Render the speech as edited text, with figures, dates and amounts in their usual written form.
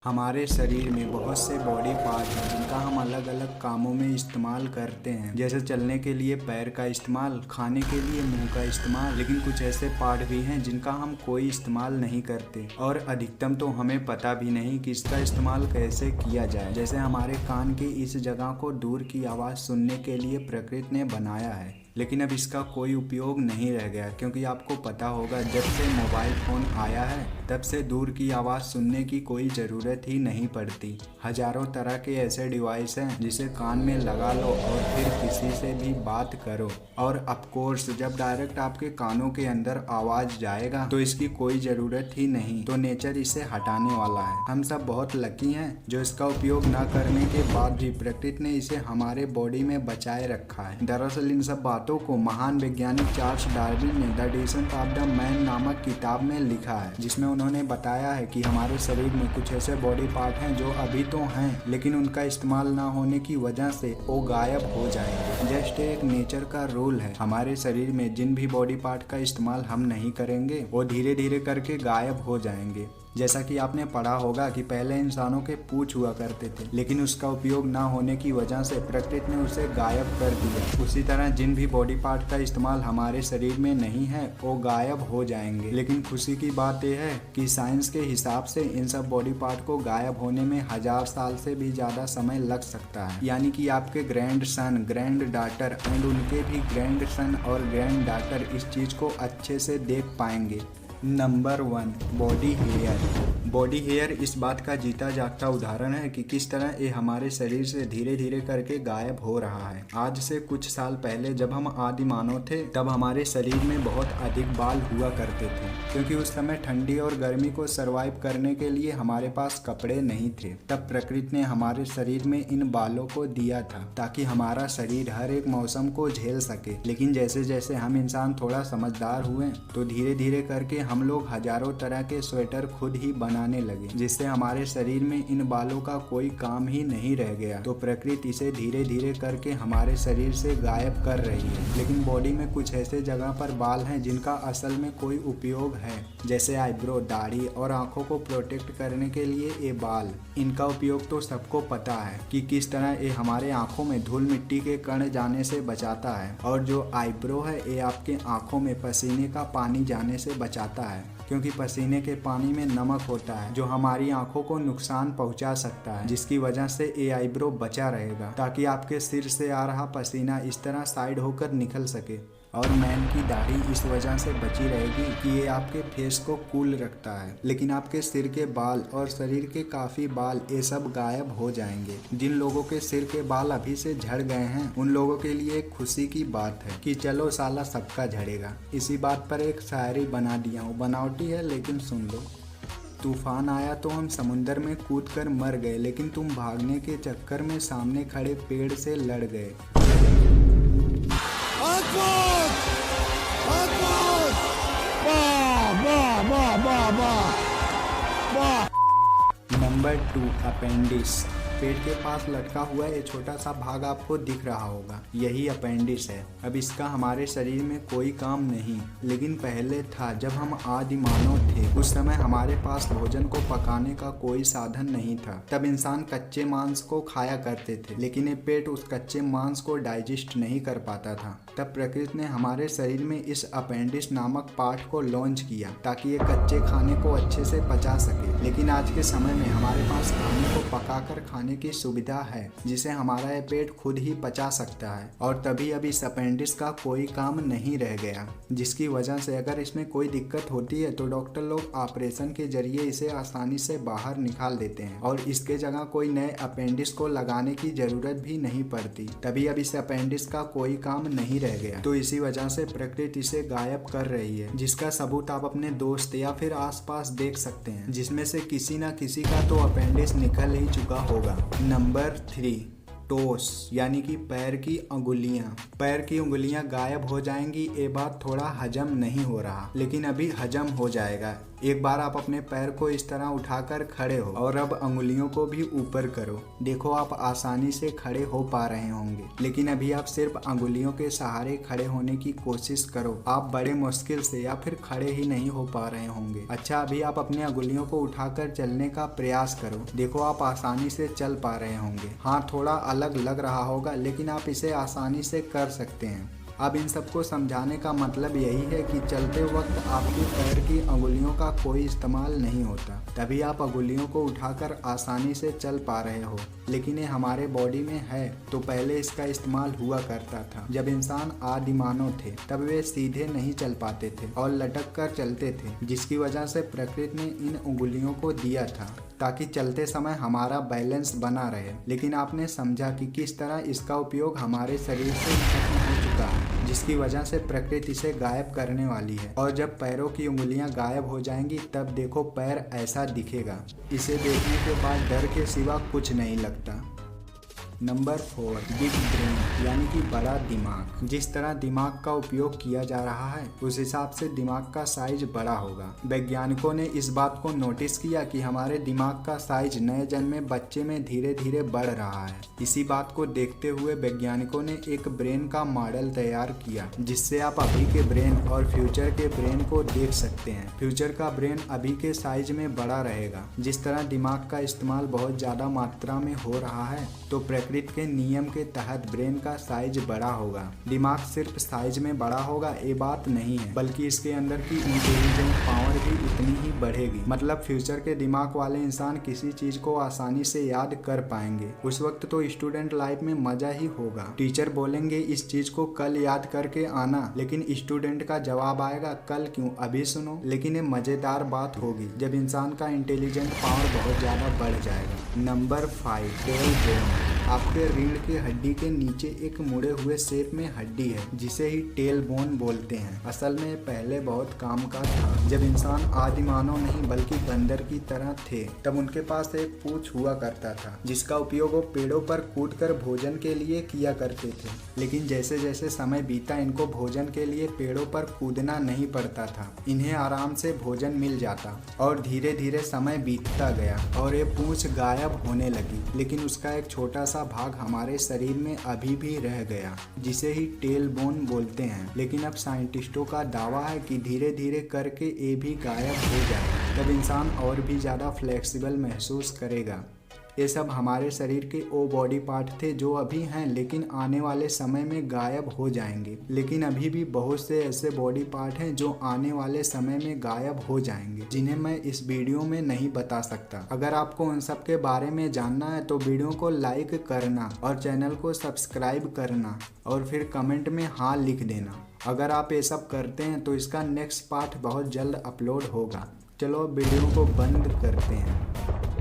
हमारे शरीर में बहुत से बॉडी पार्ट हैं जिनका हम अलग अलग कामों में इस्तेमाल करते हैं। जैसे चलने के लिए पैर का इस्तेमाल, खाने के लिए मुंह का इस्तेमाल। लेकिन कुछ ऐसे पार्ट भी हैं जिनका हम कोई इस्तेमाल नहीं करते और अधिकतम तो हमें पता भी नहीं कि इसका इस्तेमाल कैसे किया जाए। जैसे हमारे कान की इस जगह को दूर की आवाज़ सुनने के लिए प्रकृति ने बनाया है, लेकिन अब इसका कोई उपयोग नहीं रह गया, क्योंकि आपको पता होगा जब से मोबाइल फ़ोन आया है तब से दूर की आवाज़ सुनने की कोई ज़रूरत ही नहीं पड़ती। हज़ारों तरह के ऐसे डिवाइस हैं जिसे कान में लगा लो और फिर किसी से भी बात करो। और ऑफ कोर्स जब डायरेक्ट आपके कानों के अंदर आवाज़ जाएगा तो इसकी कोई ज़रूरत ही नहीं, तो नेचर इसे हटाने वाला है। हम सब बहुत लकी हैं जो इसका उपयोग न करने के बाद भी प्रकृति ने इसे हमारे बॉडी में बचाए रखा है। दरअसल इन सब बातों को महान वैज्ञानिक चार्ल्स डार्विन ने the descent of the man नामक किताब में लिखा है, जिसमें उन्होंने बताया है कि हमारे शरीर में कुछ ऐसे बॉडी पार्ट हैं जो अभी तो हैं, लेकिन उनका इस्तेमाल ना होने की वजह से वो गायब हो जाएंगे। जस्ट एक नेचर का रूल है, हमारे शरीर में जिन भी बॉडी पार्ट का इस्तेमाल हम नहीं करेंगे वो धीरे धीरे करके गायब हो जाएंगे। जैसा कि आपने पढ़ा होगा कि पहले इंसानों के पूंछ हुआ करते थे, लेकिन उसका उपयोग ना होने की वजह से प्रकृति ने उसे गायब कर दिया। उसी तरह जिन भी बॉडी पार्ट का इस्तेमाल हमारे शरीर में नहीं है वो गायब हो जाएंगे। लेकिन खुशी की बात यह है कि साइंस के हिसाब से इन सब बॉडी पार्ट को गायब होने में 1000 साल से भी ज़्यादा समय लग सकता है। यानी कि आपके grand son, grand daughter and उनके भी ग्रैंड सन और ग्रैंड डॉटर इस चीज़ को अच्छे से देख पाएंगे। Number 1, body hair. Body hair इस बात का जीता जागता उदाहरण है कि किस तरह ये हमारे शरीर से धीरे धीरे करके गायब हो रहा है। आज से कुछ साल पहले जब हम आदि मानव थे तब हमारे शरीर में बहुत अधिक बाल हुआ करते थे, क्योंकि उस समय ठंडी और गर्मी को सरवाइव करने के लिए हमारे पास कपड़े नहीं थे। तब प्रकृति ने हमारे शरीर में इन बालों को दिया था ताकि हमारा शरीर हर एक मौसम को झेल सके। लेकिन जैसे जैसे हम इंसान थोड़ा समझदार हुए तो धीरे धीरे करके हम लोग हजारों तरह के स्वेटर खुद ही बनाने लगे, जिससे हमारे शरीर में इन बालों का कोई काम ही नहीं रह गया। तो प्रकृति इसे धीरे धीरे करके हमारे शरीर से गायब कर रही है। लेकिन बॉडी में कुछ ऐसे जगह पर बाल हैं जिनका असल में कोई उपयोग है, जैसे आईब्रो, दाढ़ी और आंखों को प्रोटेक्ट करने के लिए ये बाल। इनका उपयोग तो सबको पता है कि किस तरह ये हमारे आंखों में धूल मिट्टी के कण जाने से बचाता है, और जो आईब्रो है ये आपके आंखों में पसीने का पानी जाने से बचाता है, क्योंकि पसीने के पानी में नमक होता है जो हमारी आंखों को नुकसान पहुंचा सकता है, जिसकी वजह से ये आईब्रो बचा रहेगा ताकि आपके सिर से आ रहा पसीना इस तरह साइड होकर निकल सके। और मैन की दाढ़ी इस वजह से बची रहेगी कि ये आपके फेस को कूल रखता है। लेकिन आपके सिर के बाल और शरीर के काफ़ी बाल ये सब गायब हो जाएंगे। जिन लोगों के सिर के बाल अभी से झड़ गए हैं उन लोगों के लिए एक खुशी की बात है कि चलो साला सबका झड़ेगा। इसी बात पर एक शायरी बना दिया हूँ, बनावटी है लेकिन सुन लो। तूफान आया तो हम समुंदर में कूद कर मर गए, लेकिन तुम भागने के चक्कर में सामने खड़े पेड़ से लड़ गए। Number 2, appendix. पेट के पास लटका हुआ ये छोटा सा भाग आपको दिख रहा होगा, यही अपेंडिक्स है। अब इसका हमारे शरीर में कोई काम नहीं, लेकिन पहले था। जब हम आदि मानव थे उस समय हमारे पास भोजन को पकाने का कोई साधन नहीं था। तब इंसान कच्चे मांस को खाया करते थे, लेकिन ये पेट उस कच्चे मांस को डाइजेस्ट नहीं कर पाता था। तब प्रकृति ने हमारे शरीर में इस अपेंडिक्स नामक पार्ट को लॉन्च किया ताकि ये कच्चे खाने को अच्छे से पचा सके। लेकिन आज के समय में हमारे पास खाने को पकाकर खाने की सुविधा है, जिसे हमारा ये पेट खुद ही पचा सकता है। और तभी अब इस अपेंडिक्स का कोई काम नहीं रह गया, जिसकी वजह से अगर इसमें कोई दिक्कत होती है तो डॉक्टर लोग ऑपरेशन के जरिए इसे आसानी से बाहर निकाल देते हैं और इसके जगह कोई नए अपेंडिक्स को लगाने की जरूरत भी नहीं पड़ती। तभी अब इस अपेंडिक्स का कोई काम नहीं रह गया, तो इसी वजह से प्रकृति इसे गायब कर रही है, जिसका सबूत आप अपने दोस्त या फिर आसपास देख सकते हैं, जिसमें से किसी न किसी का तो अपेंडिक्स निकल ही चुका होगा। नंबर 3, टोस यानी कि पैर की अंगुलियां। पैर की उंगलियां गायब हो जाएंगी, ये बात थोड़ा हजम नहीं हो रहा, लेकिन अभी हजम हो जाएगा। एक बार आप अपने पैर को इस तरह उठाकर खड़े हो और अब अंगुलियों को भी ऊपर करो। देखो आप आसानी से खड़े हो पा रहे होंगे, लेकिन अभी आप सिर्फ अंगुलियों के सहारे खड़े होने की कोशिश करो। आप बड़े मुश्किल से या फिर खड़े ही नहीं हो पा रहे होंगे। अच्छा, अभी आप अपने अंगुलियों को उठाकर चलने का प्रयास करो। देखो आप आसानी से चल पा रहे होंगे। हाँ, थोड़ा अलग लग रहा होगा, लेकिन आप इसे आसानी से कर सकते हैं। अब इन सबको समझाने का मतलब यही है कि चलते वक्त आपके पैर की अंगुलियों का कोई इस्तेमाल नहीं होता, तभी आप अंगुलियों को उठाकर आसानी से चल पा रहे हो। लेकिन ये हमारे बॉडी में है, तो पहले इसका इस्तेमाल हुआ करता था। जब इंसान आदिमानव थे तब वे सीधे नहीं चल पाते थे और लटक कर चलते थे, जिसकी वजह से प्रकृति ने इन अंगुलियों को दिया था ताकि चलते समय हमारा बैलेंस बना रहे। लेकिन आपने समझा कि किस तरह इसका उपयोग हमारे शरीर से खत्म हो चुका है, जिसकी वजह से प्रकृति इसे गायब करने वाली है। और जब पैरों की उंगलियां गायब हो जाएंगी तब देखो पैर ऐसा दिखेगा। इसे देखने के बाद डर के सिवा कुछ नहीं लगता। नंबर 4, बिग ब्रेन यानी कि बड़ा दिमाग। जिस तरह दिमाग का उपयोग किया जा रहा है उस हिसाब से दिमाग का साइज बड़ा होगा। वैज्ञानिकों ने इस बात को नोटिस किया कि हमारे दिमाग का साइज नए जन्मे बच्चे में धीरे धीरे बढ़ रहा है। इसी बात को देखते हुए वैज्ञानिकों ने एक ब्रेन का मॉडल तैयार किया, जिससे आप अभी के ब्रेन और फ्यूचर के ब्रेन को देख सकते हैं। फ्यूचर का ब्रेन अभी के साइज में बड़ा रहेगा। जिस तरह दिमाग का इस्तेमाल बहुत ज्यादा मात्रा में हो रहा है, तो प्रकृति के नियम के तहत ब्रेन का साइज बड़ा होगा। दिमाग सिर्फ साइज में बड़ा होगा ये बात नहीं है, बल्कि इसके अंदर की इंटेलिजेंट पावर भी उतनी ही बढ़ेगी। मतलब फ्यूचर के दिमाग वाले इंसान किसी चीज को आसानी से याद कर पाएंगे। उस वक्त तो स्टूडेंट लाइफ में मजा ही होगा। टीचर बोलेंगे इस चीज को कल याद करके आना, लेकिन स्टूडेंट का जवाब आएगा कल क्यों, अभी सुनो। लेकिन ये मजेदार बात होगी जब इंसान का इंटेलिजेंट पावर बहुत ज्यादा बढ़ जाएगा। Number 5, tail bone. आपके रीढ़ की हड्डी के नीचे एक मुड़े हुए शेप में हड्डी है, जिसे ही टेल बोन बोलते हैं। असल में पहले बहुत काम का था। जब इंसान आदिमानव नहीं बल्कि बंदर की तरह थे, तब उनके पास एक पूंछ हुआ करता था, जिसका उपयोग वो पेड़ों पर कूदकर भोजन के लिए किया करते थे। लेकिन जैसे जैसे समय बीता, इनको भोजन के लिए पेड़ों पर कूदना नहीं पड़ता था। इन्हें आराम से भोजन मिल जाता और धीरे धीरे समय बीतता गया और ये पूंछ गायब होने लगी। लेकिन उसका एक छोटा सा भाग हमारे शरीर में अभी भी रह गया, जिसे ही टेल बोन बोलते हैं। लेकिन अब साइंटिस्टों का दावा है कि धीरे धीरे करके ये भी गायब हो जाएगा। तब इंसान और भी ज्यादा फ्लेक्सिबल महसूस करेगा। ये सब हमारे शरीर के वो बॉडी पार्ट थे जो अभी हैं, लेकिन आने वाले समय में गायब हो जाएंगे। लेकिन अभी भी बहुत से ऐसे बॉडी पार्ट हैं जो आने वाले समय में गायब हो जाएंगे, जिन्हें मैं इस वीडियो में नहीं बता सकता। अगर आपको उन सब के बारे में जानना है तो वीडियो को लाइक करना और चैनल को सब्सक्राइब करना और फिर कमेंट में हाँ लिख देना। अगर आप ये सब करते हैं तो इसका नेक्स्ट पार्ट बहुत जल्द अपलोड होगा। चलो वीडियो को बंद करते हैं।